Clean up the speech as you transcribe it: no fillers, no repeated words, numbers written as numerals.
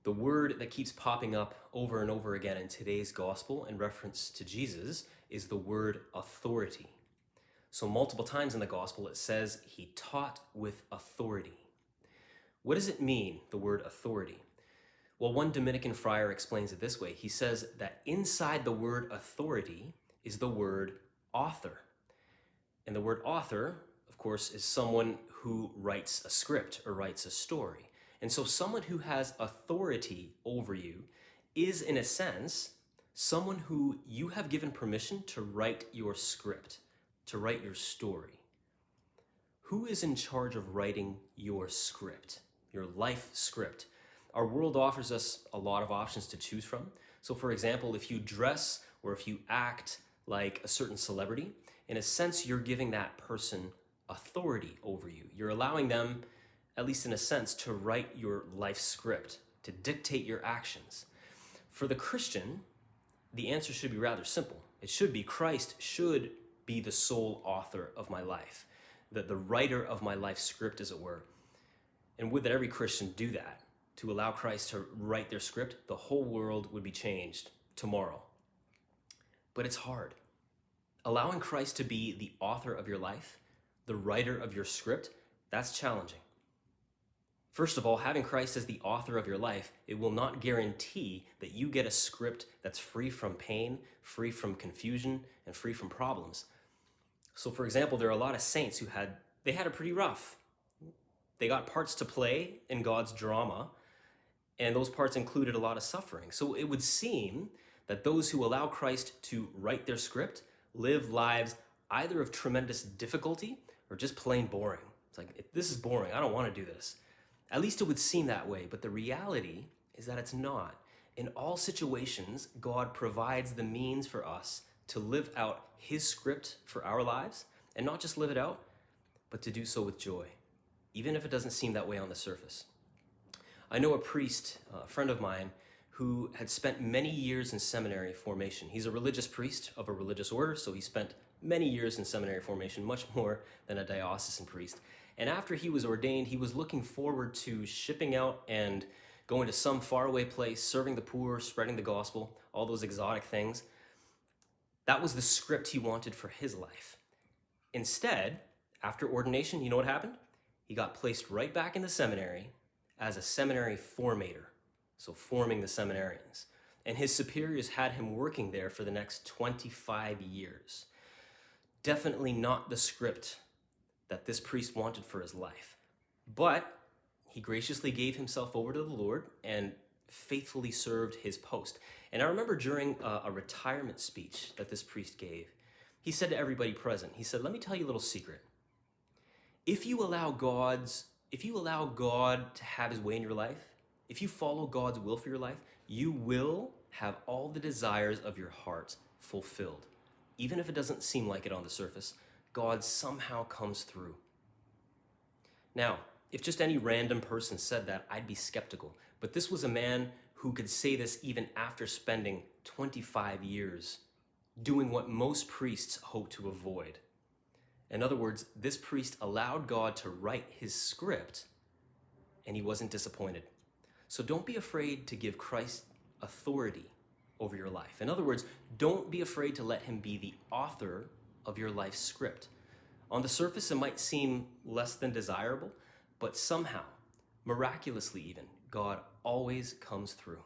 The word that keeps popping up over and over again in today's gospel in reference to Jesus is the word authority. So multiple times in the gospel it says he taught with authority. What does it mean, the word authority? Well, one Dominican friar explains it this way. He says that inside the word authority is the word author. And the word author, of course, is someone who writes a script or writes a story. And so someone who has authority over you is, in a sense, someone who you have given permission to write your script, to write your story. Who is in charge of writing your script, your life script? Our world offers us a lot of options to choose from. So for example, if you dress or if you act like a certain celebrity, in a sense, you're giving that person authority over you. You're allowing them, at least in a sense, to write your life script, to dictate your actions. For the Christian, the answer should be rather simple. It should be Christ should be the sole author of my life, the writer of my life script, as it were. And would that every Christian do that, to allow Christ to write their script, the whole world would be changed tomorrow. But it's hard. Allowing Christ to be the author of your life, the writer of your script, that's challenging. First of all, having Christ as the author of your life, it will not guarantee that you get a script that's free from pain, free from confusion, and free from problems. So for example, there are a lot of saints who had it pretty rough. They got parts to play in God's drama, and those parts included a lot of suffering. So it would seem that those who allow Christ to write their script live lives either of tremendous difficulty or just plain boring. It's like, this is boring, I don't want to do this. At least it would seem that way, but the reality is that it's not. In all situations, God provides the means for us to live out his script for our lives, and not just live it out, but to do so with joy, even if it doesn't seem that way on the surface. I know a priest, a friend of mine, who had spent many years in seminary formation. He's a religious priest of a religious order, so he spent many years in seminary formation, much more than a diocesan priest. And after he was ordained, he was looking forward to shipping out and going to some faraway place, serving the poor, spreading the gospel, all those exotic things. That was the script he wanted for his life. Instead, after ordination, you know what happened? He got placed right back in the seminary as a seminary formator, so forming the seminarians. And his superiors had him working there for the next 25 years. Definitely not the script that this priest wanted for his life. But he graciously gave himself over to the Lord and faithfully served his post. And I remember during a retirement speech that this priest gave, he said to everybody present, he said, let me tell you a little secret. If you allow God to have his way in your life, if you follow God's will for your life, you will have all the desires of your heart fulfilled. Even if it doesn't seem like it on the surface, God somehow comes through. Now, if just any random person said that, I'd be skeptical. But this was a man who could say this even after spending 25 years doing what most priests hope to avoid. In other words, this priest allowed God to write his script, and he wasn't disappointed. So don't be afraid to give Christ authority over your life. In other words, don't be afraid to let him be the author of your life script. On the surface, it might seem less than desirable, but somehow, miraculously even, God always comes through.